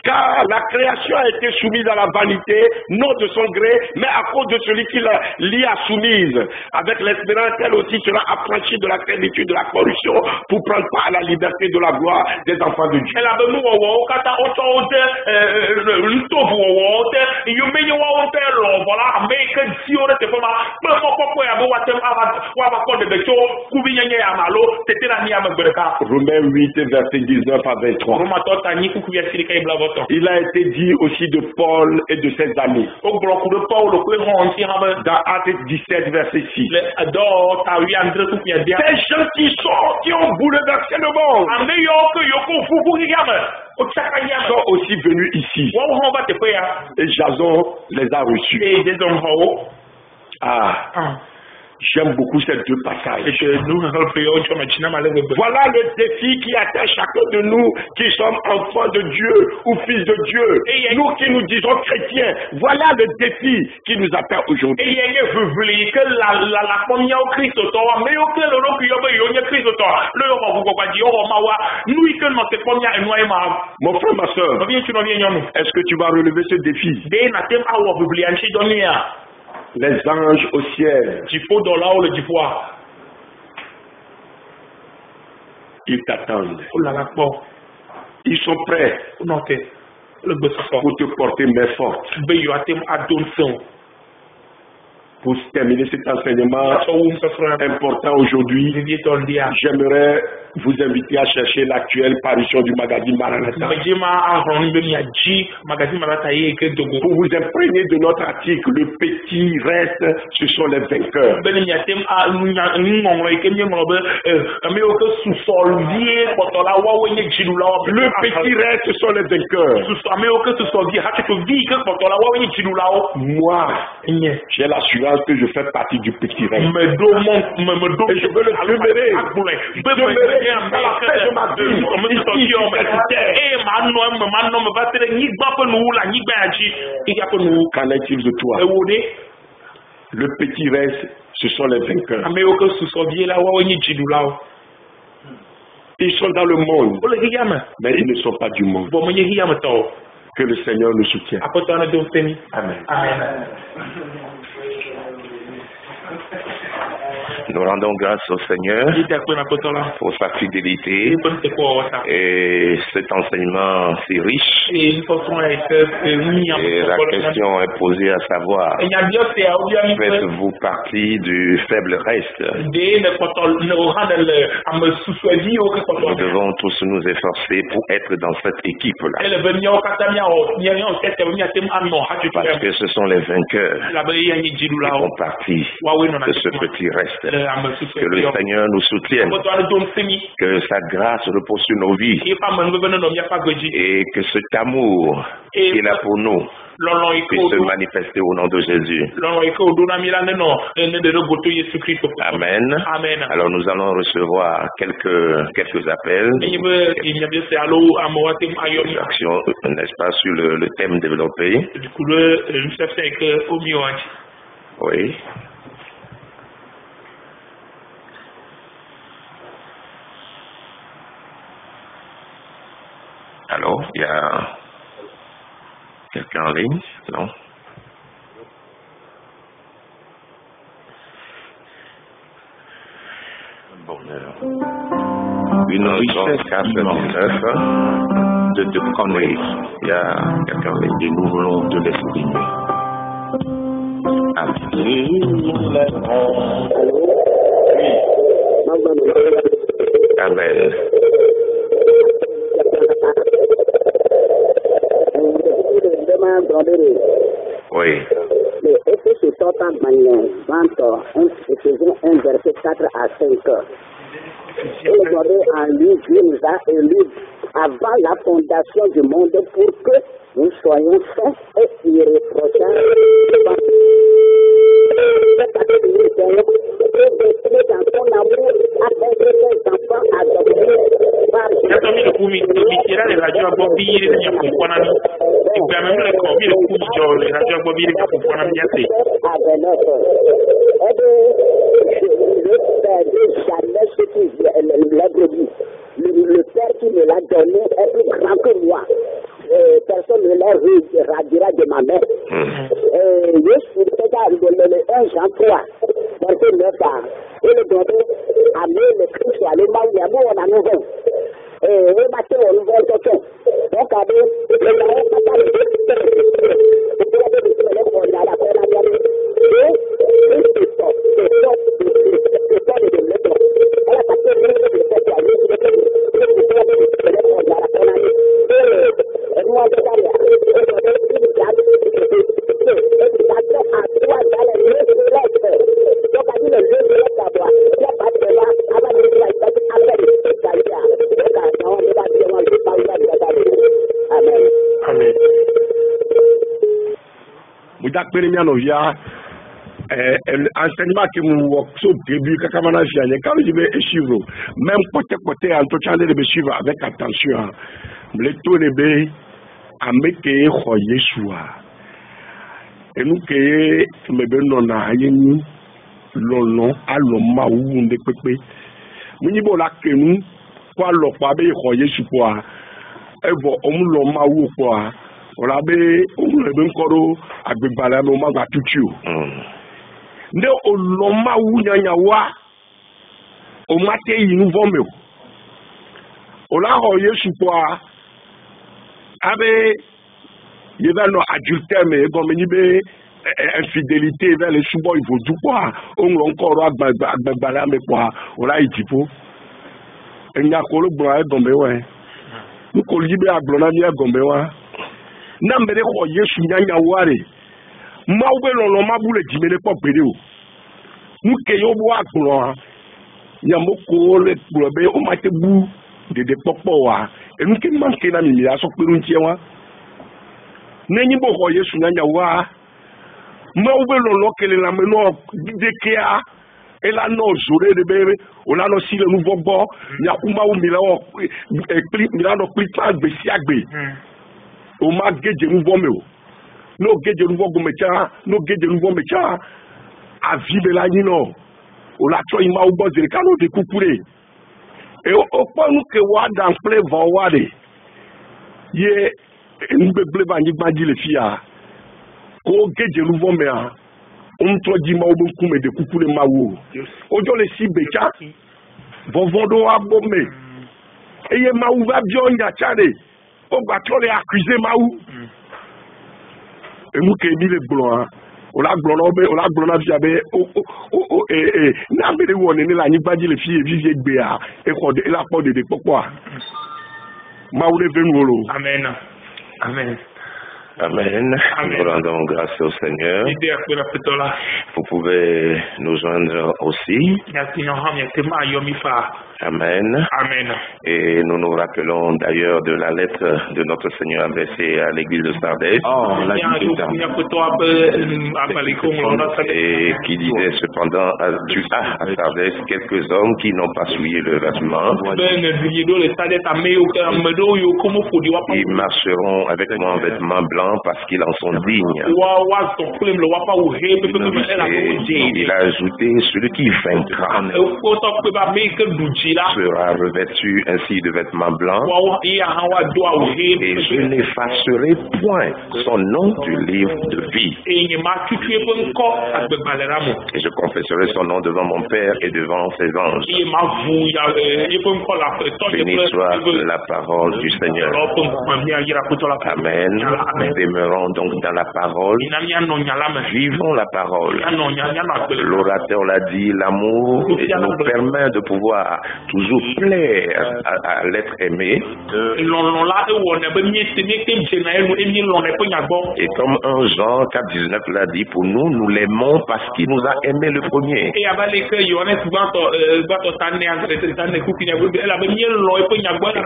Car la création a été soumise à la vanité, non de son gré, mais à cause de celui qui l'y a soumise. Avec l'espérance, elle aussi sera affranchie de la servitude de la corruption pour prendre part à la liberté de la gloire des enfants de Dieu. Romains 8, verset 19 à 23. Il a été dit aussi de Paul et de ses amis. Dans Actes 17, verset 6. Ces gens qui ont bouleversé le monde sont aussi venus ici. Et Jason les a reçus. J'aime beaucoup ces deux passages. Voilà le défi qui atteint chacun de nous qui sommes enfants de Dieu ou fils de Dieu. Nous qui nous disons chrétiens, voilà le défi qui nous atteint aujourd'hui. Mon frère, ma soeur, est-ce que tu vas relever ce défi? Les anges au ciel, ils t'attendent. Ils sont prêts pour te porter main forte. Pour terminer cet enseignement important aujourd'hui, j'aimerais vous inviter à chercher l'actuelle parution du magazine Maranatha. Pour vous imprégner de notre article, le petit reste, ce sont les vainqueurs. Le petit reste, ce sont les vainqueurs. Moi, j'ai l'assurance que je fais partie du petit reste. Et je veux le demeurer dans la paix de ma vie. Qu'en est-il de toi? Le petit reste, ce sont les vainqueurs. Ils sont dans le monde, mais ils ne sont pas du monde. Que le Seigneur nous soutienne. Amen. Nous rendons grâce au Seigneur pour sa fidélité et cet enseignement si riche. Et la question est posée à savoir, faites-vous partie du faible reste? Nous devons tous nous efforcer pour être dans cette équipe-là. Parce que ce sont les vainqueurs qui font partie de ce petit reste. Que le Seigneur nous soutienne, que sa grâce repose sur nos vies et que cet amour qu'il a pour nous puisse se manifester au nom de Jésus. Amen. Alors nous allons recevoir quelques appels, actions, n'est-ce pas, sur le thème développé. Oui. Alors, il y a quelqu'un en ligne? Non? Bonheur. Une richesse 49 de Conway. Il y a quelqu'un en ligne et nous voulons te l'exprimer. Amen. Amen. Oui. sortant dans 20, Éphésiens 1, verset 4 à 5. Et aujourd'hui, en lui, Dieu nous a élus avant la fondation du monde pour que nous soyons saints et irréprochables. Le Père qui me l'a donné est plus grand que moi. Personne ne l'a radira de ma mère. Jésus, le 1 Jean 3, verset 9 et le donné, amener le Christ à l'humain, il y a beau en nouveau. Et matin, on nous voit tout. Donc, enseignement que nous au début, quand je vais suivre, même côté en tout cas, de suivre avec attention, le tout de bé, à mettre Yeshua. Et nous que me benona yeni lolo aloma ou de pepe. Muni bola que nous quoi lo pa be Yeshua. E bo omuloma ou quoi. Ola be omule nkoro agbebala mo ma tutu. Nde oloma wu nyanya wa o mate yinu vome o ola ho Yesu kwa abe yeba no adultère me go me nibe infidélité vers les subo il faut du quoi on encore agbagba me kwa ola idipo enya ko lo gbo e gombe we nu ko libe agbona mi e gombe wa na mbere ko Yesu nyanya ware ma ube lolo ma bule jimele po pere o nuke yo bo akuro yamoko le probe o ma te bu de popo wa e nuke manke na mi ya so peru ntie wa nenyi bo ko Yesu nyanya wa ma ube lolo kele la me no de kea e la no zore de bebe o la no si le nouveau bo ya kuma o mi la o clip mi la no clip agbe si agbe o ma geje nouveau me o no geje nouveau gomecha no geje nouveau mecha a vive la nino o la tro ima o bozere kanu de kukure e o ponu ke wa dan play van wade ye ngbegle ba ngbaji le fia o geje nouveau me a on to di ma o bonku me de kukure ma wo ojo le si becha vovodo abome eye ma u va bio nya chare o gba tro le accuser ma u nous qui dit le blanc, on a blanc via be na be wo ni la ni gbaji le fi vie gbe a e ko de la po de pourquoi ma ou le venolo amen amen. Amen. Nous rendons grâce au Seigneur. Vous pouvez nous joindre aussi. Amen. Amen. Et nous nous rappelons d'ailleurs de la lettre de notre Seigneur adressée à l'église de Sardis. Et qui disait cependant à Sardis quelques hommes qui n'ont pas souillé le vêtement. Ils marcheront avec moi en vêtements blancs parce qu'ils en sont dignes. Et il a ajouté celui qui vaincra sera revêtu ainsi de vêtements blancs et je n'effacerai point son nom du livre de vie. Et je confesserai son nom devant mon Père et devant ses anges. Béni soit la parole du Seigneur. Amen. Demeurons donc dans la parole. Vivons la parole. L'orateur l'a dit, l'amour nous permet de pouvoir toujours plaire à l'être aimé. Et comme 1 Jean 4,19 l'a dit, pour nous, nous l'aimons parce qu'il nous a aimé le premier. Et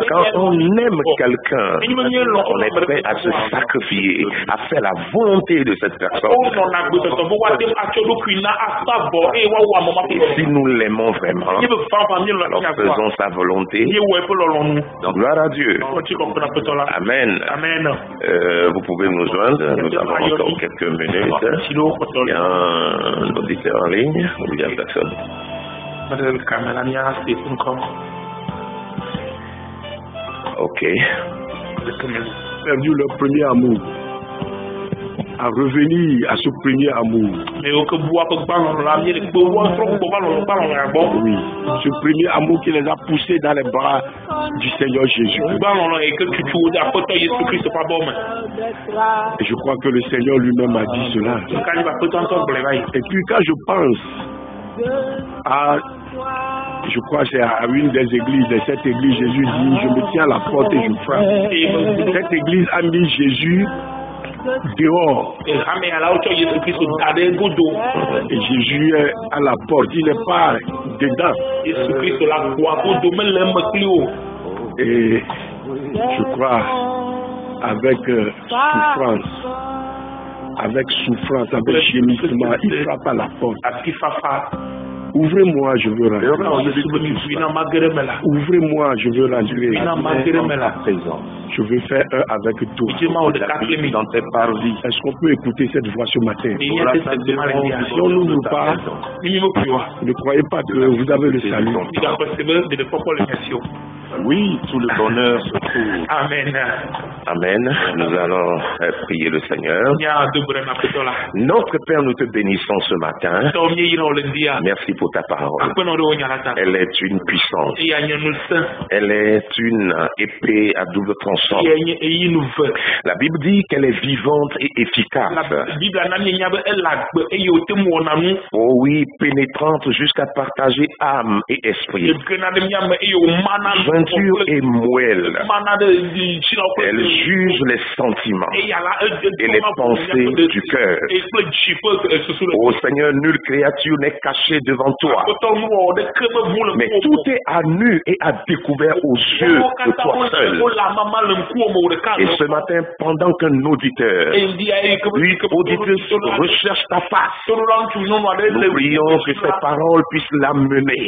quand on aime quelqu'un, on est prêt à se sacrifier, à faire la volonté de cette personne. Si nous l'aimons vraiment, alors faisons sa volonté. Donc, gloire à Dieu. Amen. Vous pouvez nous joindre. Nous avons encore quelques minutes. Il y a un auditeur en ligne ou il y a personne? Ok. Perdu leur premier amour. À revenir à ce premier amour. Oui, ce premier amour qui les a poussés dans les bras du Seigneur Jésus. Et je crois que le Seigneur lui-même a dit cela. Et puis quand je pense à, je crois que c'est à une des églises, de cette église, Jésus dit, je me tiens à la porte et je frappe. Cette église a mis Jésus dehors. Et Jésus est à la porte, il n'est pas dedans. Et je crois avec souffrance, avec gémissement, il frappe à la porte. Ouvrez-moi, je veux rentrer. Ouvrez-moi, je veux rentrer. Je veux faire un avec toi. Dans tes parvis. Est-ce qu'on peut écouter cette voix ce matin? Si on n'ouvre pas, ne croyez pas que vous avez le salut. Oui, tout le bonheur se trouve. Amen. Amen. Nous allons prier le Seigneur. Notre Père, nous te bénissons ce matin. Merci pour ta parole. Elle est une puissance. Elle est une épée à double tranchant. La Bible dit qu'elle est vivante et efficace. Oh oui, pénétrante jusqu'à partager âme et esprit. Jointure et moelle. Elle juge les sentiments et les pensées du cœur. Ô Seigneur, nulle créature n'est cachée devant toi. Mais tout est à nu et à découvert aux yeux de toi seul. Et ce matin, pendant qu'un auditeur, une auditrice recherche ta face, nous prions que ces paroles puissent l'amener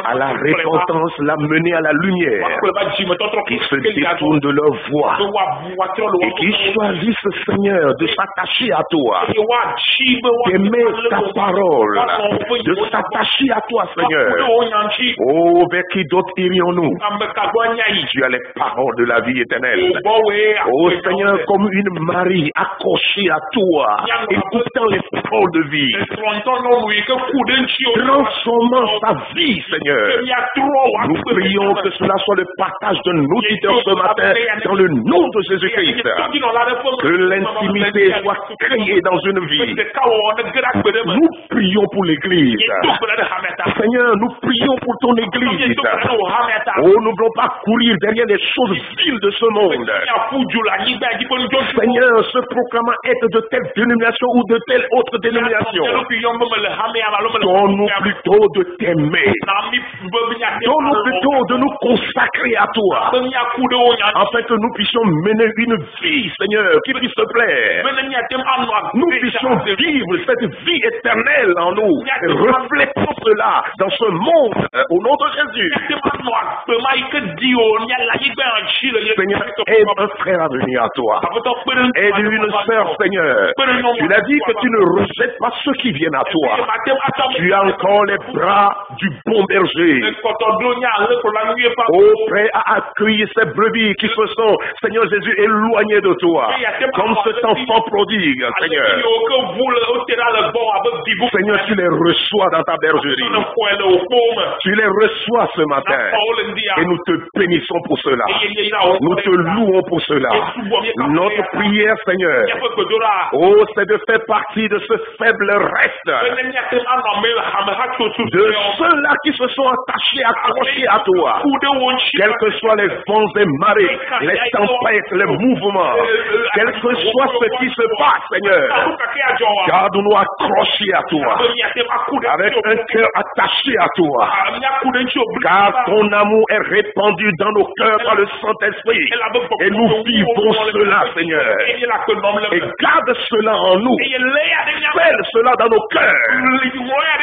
à la repentance, l'amener à la lumière, qu'ils se détournent de leur voie et qu'ils choisissent, Seigneur, de s'attacher à toi, d'aimer ta parole, de s'attacher à toi, Seigneur. Oh, vers qui d'autre irions-nous? Tu as les paroles de la vie éternelle. Oh Seigneur, comme une Marie accrochée à toi, écoutant les paroles de vie, transformant sa vie, Seigneur. Nous prions que cela soit le partage de nos auditeurs ce matin dans le nom de Jésus-Christ. Que l'intimité soit créée dans une vie. Nous prions pour l'Église. Seigneur, nous prions pour ton Église. Oh, nous ne voulons pas courir derrière les choses viles de ce monde. Seigneur, se proclamant être de telle dénomination ou de telle autre dénomination, donne-nous plutôt de t'aimer. Donne-nous plutôt de nous consacrer à toi, afin que nous puissions mener une vie, Seigneur, qui puisse te plaire. Nous puissions vivre cette vie éternelle en nous et reflétons cela dans ce monde au nom de Jésus. Seigneur, aide un frère à venir à toi. Aide une sœur, Seigneur. Tu l'as dit que tu ne rejettes pas ceux qui viennent à toi. Tu as encore les bras du bon berger. prêt à accueillir ces brebis qui se sont, Seigneur Jésus, éloignés de toi. Comme cet enfant prodigue, Seigneur. Seigneur, tu les reçois dans ta bergerie. Tu les reçois ce matin. Et nous te bénissons pour cela. Nous te louons pour cela. Notre prière, Seigneur, c'est de faire partie de ce faible reste. De ceux-là qui se sont attachés, accrochés à toi. Quels que soient les vents et marées, les tempêtes, les mouvements, quel que soit ce qui se passe, Seigneur, garde-nous accrochés à toi, avec un cœur attaché à toi, car ton amour est répandu dans nos cœurs par le Saint-Esprit, et nous vivons cela, Seigneur, et garde cela en nous, scelle cela dans nos cœurs,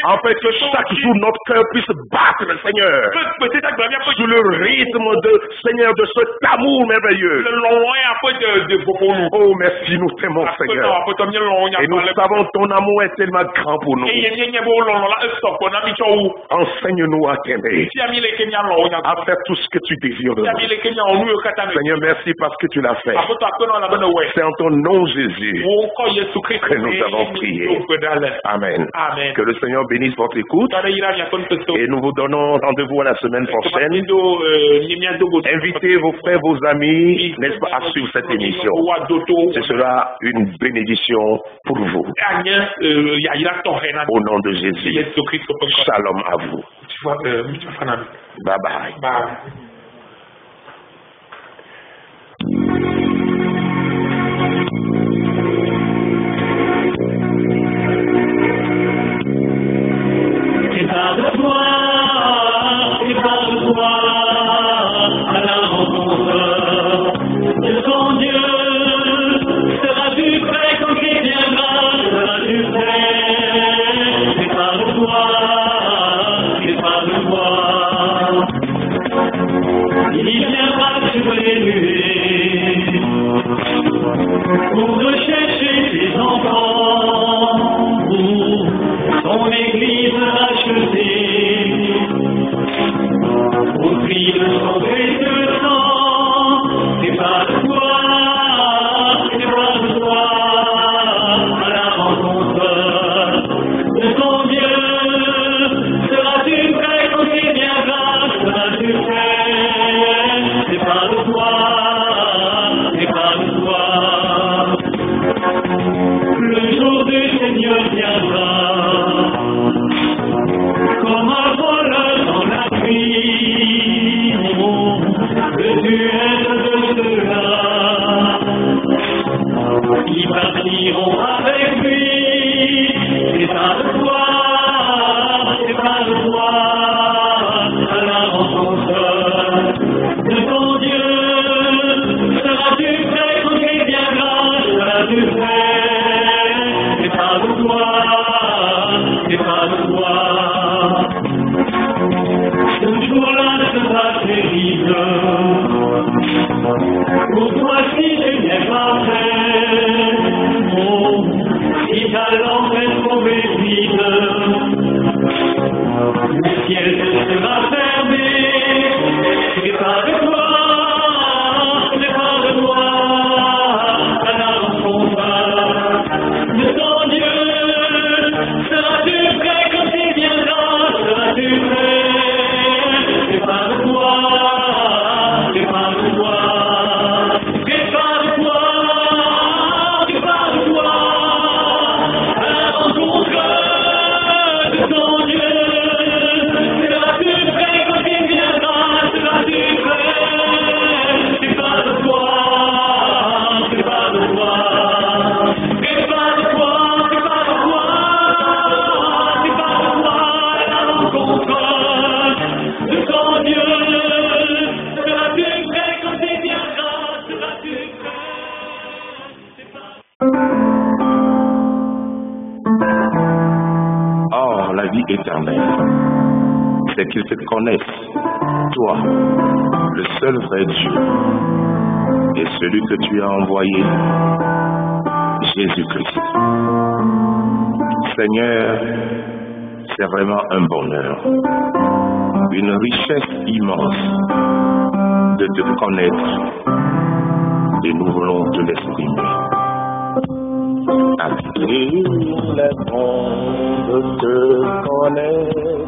afin que chaque jour notre cœur puisse battre, Seigneur, sous le rythme de, Seigneur, de cet amour merveilleux. Oh, merci, nous t'aimons, Seigneur. Et nous savons ton amour est tellement grand pour nous. Enseigne-nous à t'aimer, à faire tout ce que tu désires de nous. Seigneur, merci parce que tu l'as fait. C'est en ton nom, Jésus, que nous avons prié. Amen. Que le Seigneur bénisse votre écoute. Et nous vous donnons rendez-vous à la semaine prochaine. Invitez vos frères, vos amis, n'est-ce pas, à suivre cette émission. Ce sera une bénédiction pour vous. Au nom de Jésus. Shalom à vous. Bye bye. Pour rechercher tes enfants, ton église rachetée, au prix de son précieux sang, c'est pas de toi, à la rencontre de ton Dieu, seras-tu prêt quand il viendra, seras-tu prêt, c'est pas de toi. Le jour du Seigneur viendra, comme un voleur dans la nuit, veux-tu être de ceux-là qui partiront avec lui? C'est pas de toi, à la rencontre de ton Dieu, seras-tu prêt quand il viendra, seras-tu prêt? C'est pas de toi. Ce jour-là sera terrible. Pour toi si tu n'es pas prêt, si ta lampe est tombée vide, le ciel te sera fermé. C'est pas de toi. À la rencontre de ton Dieu, seras-tu prêt quand il viendra? Seras-tu prêt? C'est pas de toi. À la rencontre de ton Dieu, seras-tu prêt quand il viendra? Seras-tu prêt? C'est pas de toi. Or, la vie éternelle, c'est qu'ils te connaissent, toi, le seul vrai Dieu, et celui que tu as envoyé, Jésus-Christ. Seigneur, c'est vraiment un bonheur une richesse immense de te connaître et nous voulons te l'exprimer. Il est bon de te connaître,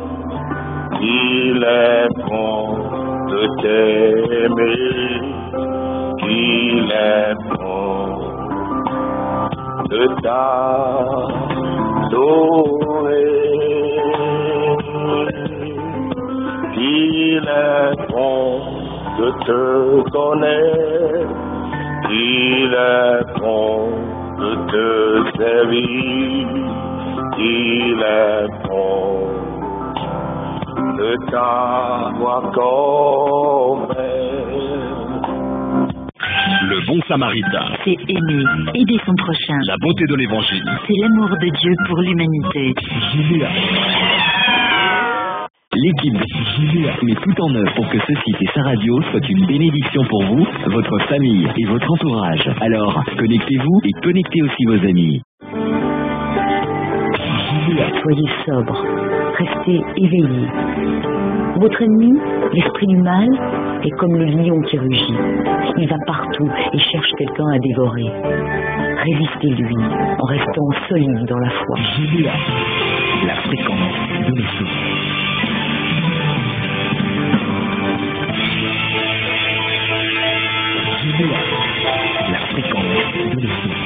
il est bon de t'aimer, il est bon de t'adorer, il est bon de te connaître, il est bon de te servir, il est bon de t'avoir comme le bon samaritain. C'est aimer, aider son prochain. La beauté de l'évangile. C'est l'amour de Dieu pour l'humanité. Giléa. L'équipe de Giléa met tout en œuvre pour que ce site et sa radio soient une bénédiction pour vous, votre famille et votre entourage. Alors, connectez-vous et connectez aussi vos amis. Giléa. Soyez sobre, restez éveillés. Votre ennemi, l'esprit du mal, est comme le lion qui rugit. Il va partout et cherche quelqu'un à dévorer. Résistez-lui en restant solide dans la foi. Giléa, la fréquence de l'esprit. Giléa, la fréquence de l'esprit.